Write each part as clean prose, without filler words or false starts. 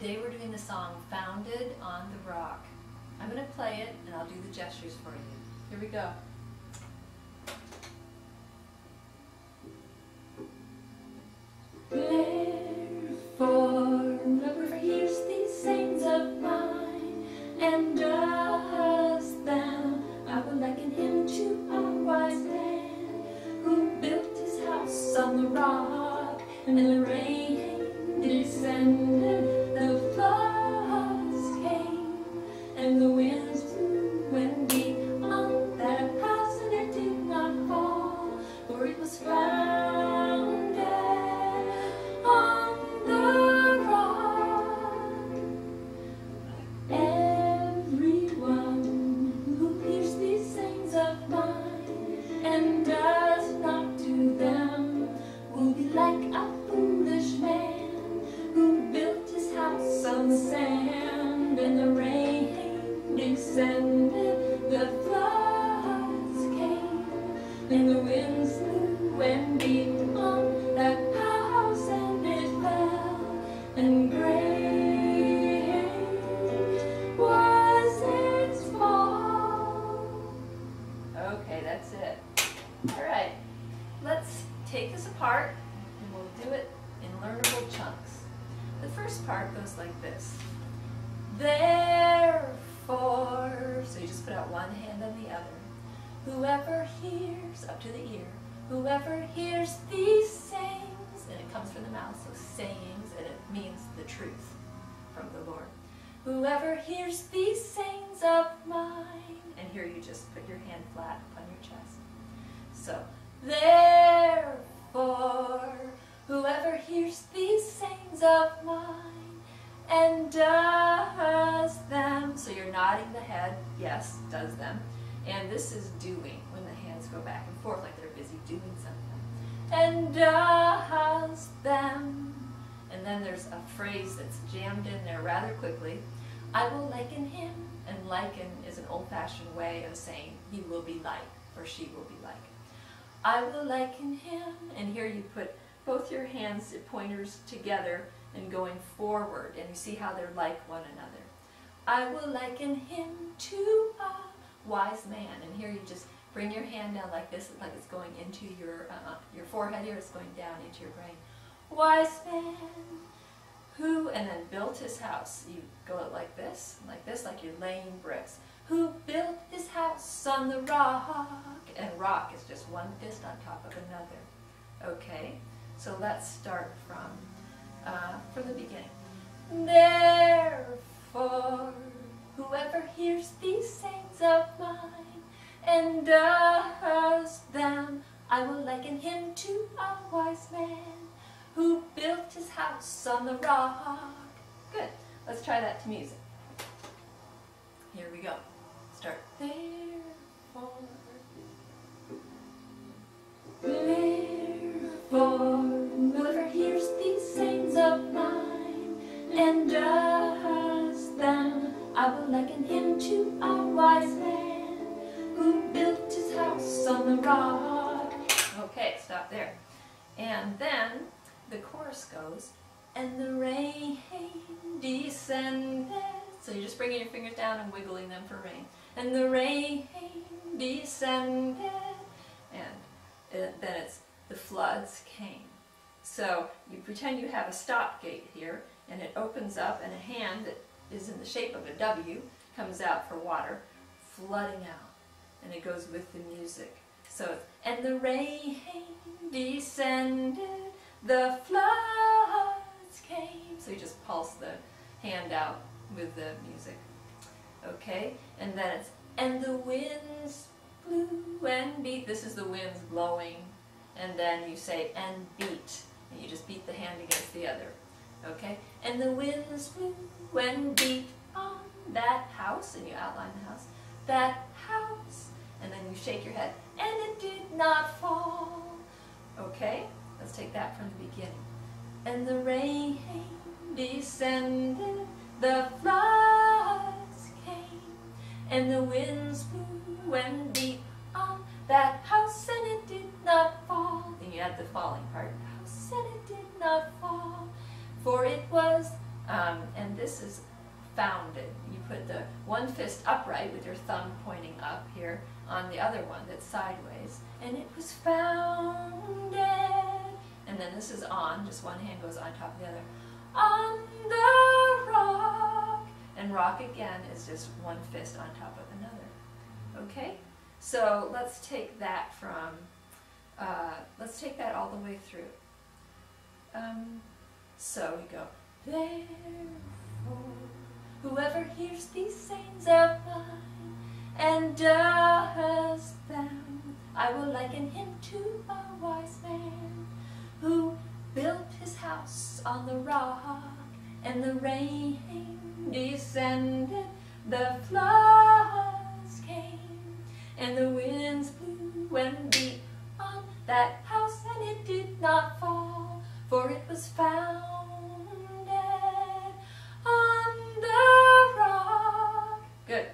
Today we're doing the song Founded on the Rock. I'm going to play it and I'll do the gestures for you. Here we go. Therefore, whoever hears these sayings of mine and does them, I will liken him to a wise man who built his house on the rock, and the rain descended, the floods came, and the winds blew and beat on that house, and it did not fall, for it was founded on the rock. Everyone who hears these sayings of mine and does not do them will be like a foolish man who built his house on the sand, and the rain descended, the floods came, and the winds blew and beat on that house, and it fell, and great was its fall. Okay, that's it. All right, let's take this apart and we'll do it in learnable chunks. The first part goes like this. Therefore, so you just put out one hand on the other. Whoever hears, up to the ear, whoever hears these sayings, and it comes from the mouth, so sayings, and it means the truth from the Lord. Whoever hears these sayings of mine, and here you just put your hand flat upon your chest. So, therefore, whoever hears these sayings of mine and does them, so you're nodding the head, yes, does them, and this is doing, when the hands go back and forth like they're busy doing something, and does them, and then there's a phrase that's jammed in there rather quickly. I will liken him, and liken is an old-fashioned way of saying he will be like, or she will be like. I will liken him, and here you put both your hands, your pointers together and going forward, and you see how they're like one another. I will liken him to a wise man, and here you just bring your hand down like this, like it's going into your forehead here, it's going down into your brain. Wise man, who, and then built his house. You go like this, like you're laying bricks. Who built his house on the rock, and rock is just one fist on top of another. Okay, so let's start from the beginning. Therefore, whoever hears these sayings of mine and does them, I will liken him to a wise man who built his house on the rock. Good. Let's try that to music. Here we go. Start. Therefore, whoever hears these sayings of mine and does them, I will liken him to a wise man who built his house on the rock. Okay, stop there. And then the chorus goes, and the rain descended. So you're just bringing your fingers down and wiggling them for rain. And the rain descended. And then it's the floods came. So you pretend you have a stop gate here, and it opens up, and a hand that is in the shape of a W comes out for water, flooding out. And it goes with the music. So it's, and the rain descended, the floods came. So you just pulse the hand out with the music. Okay? And then it's, and the winds blew and beat. This is the winds blowing. And then you say, and beat. And you just beat the hand against the other. Okay? And the winds blew and beat on that house. And you outline the house. That house. And then you shake your head. And it did not fall. Okay? Let's take that from the beginning. And the rain descended, the floods came, and the winds blew and beat on that house, and it did not fall. Then you add the falling part. House, and it did not fall, for it was, and this is founded. You put the one fist upright with your thumb pointing up here on the other one that's sideways. And it was founded. And then this is on, just one hand goes on top of the other. On the rock. And rock again is just one fist on top of another. Okay? So let's take that from, let's take that all the way through. So we go, therefore, whoever hears these sayings of mine and does them, I will liken him to a wise man who built his house on the rock, and the rain descended, the floods came, and the winds blew and beat on that house, and it did not fall, for it was founded on the rock. Good.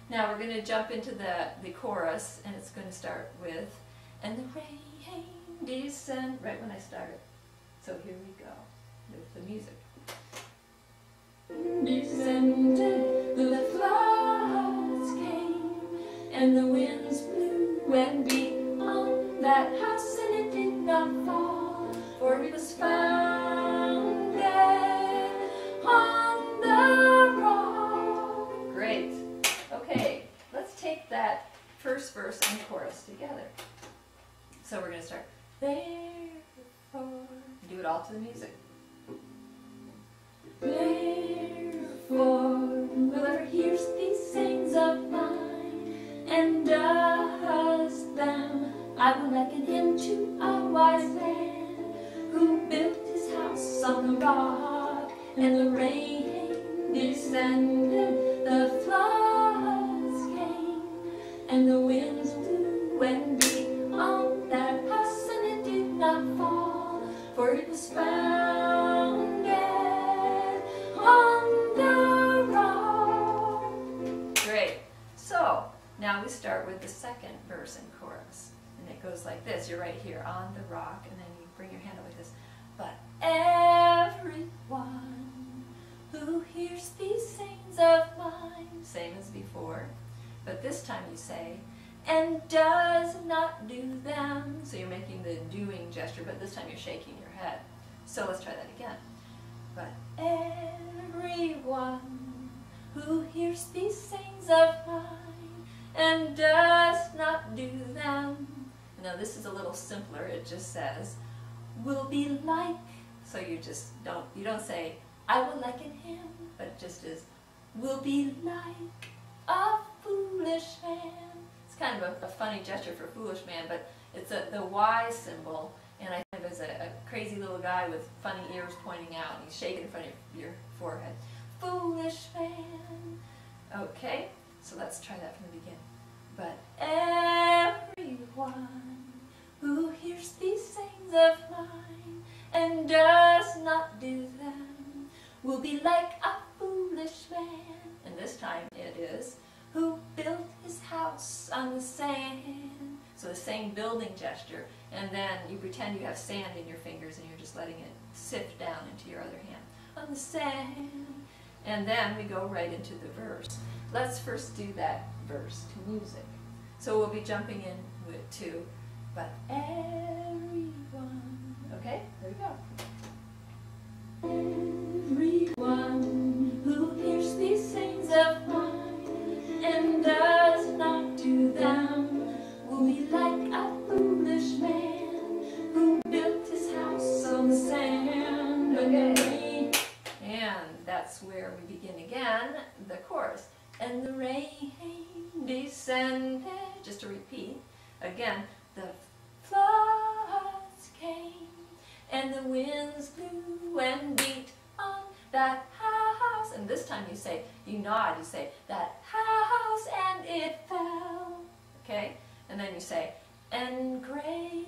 Now we're going to jump into the chorus, and it's going to start with, and the rain descended, right when I started. So here we go with the music. Descended, the floods came, and the winds blew and beat on that house, and it did not fall, for it was founded on the rock. Great. Okay, let's take that first verse and chorus together. So we're going to start, therefore, do it all to the music. Therefore, whoever hears these sayings of mine and does them, I will liken him to a wise man who built his house on the rock, and the rain descended, the floods came, and the winds blew and beat on that house, and it did not fall, for it was founded on the rock. Great. So now we start with the second verse and chorus. And it goes like this. You're right here on the rock, and then you bring your hand up like this. But everyone who hears these sayings of mine, same as before, but this time you say, and does not do them. So you're making the doing gesture, but this time you're shaking your head. So let's try that again. But everyone who hears these sayings of mine and does not do them. Now this is a little simpler. It just says, will be like. So you just you don't say, I will liken him, but it just is, will be like a foolish man. It's kind of a funny gesture for foolish man, but it's the Y symbol, and I think it's a crazy little guy with funny ears pointing out, and he's shaking in front of your forehead. Foolish man. Okay, so let's try that from the beginning. But everyone who hears these sayings of mine and does not do them will be like a foolish man. And this time it is, who built his house on the sand. So the same building gesture, and then you pretend you have sand in your fingers and you're just letting it sift down into your other hand. On the sand. And then we go right into the verse. Let's first do that verse to music. So we'll be jumping in with two, but everyone. Okay, there we go. Everyone who hears these sayings of mine and does not do them will be like a foolish man who built his house on the sand. Okay, and that's where we begin again, the chorus. And the rain descended, just to repeat, again, the floods came, and the winds blew and beat on that house. And this time you say, you nod, you say, that house, and it fell. Okay? And then you say, and great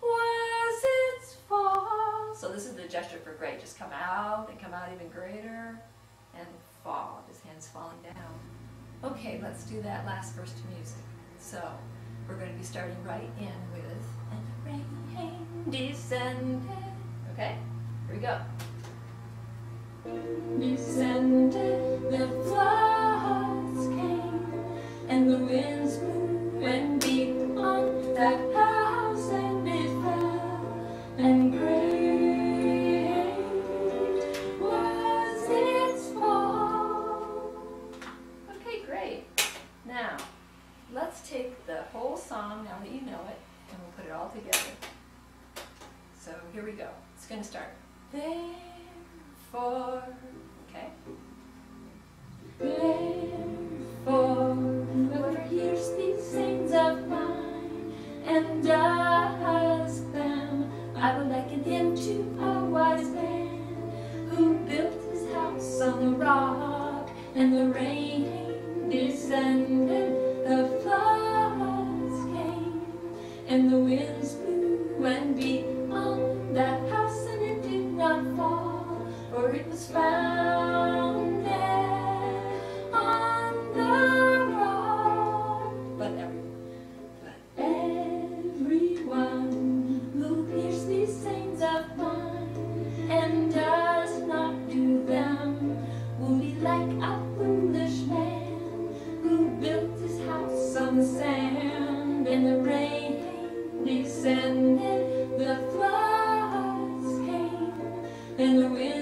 was its fall. So this is the gesture for great. Just come out and come out even greater and fall. His hand's falling down. Okay, let's do that last verse to music. So we're going to be starting right in with, and the rain descended. Okay? Here we go. descended, the floods came, and the winds blew and beat on that house, and it fell, and great was its fall. Okay, great. Now, let's take the whole song, now that you know it, and we'll put it all together. So here we go. It's going to start. Therefore, okay? Therefore, whoever hears these sayings of mine and does them, I will liken him to a wise man who built his house on the rock, and the rain descended, the floods came, and the winds blew and beat on that house, and it did not fall, for it was founded on the rock. But everyone who hears these sayings of mine and does not do them will be like a foolish man who built his house on the sand, and the rain descended, the floods came, and the wind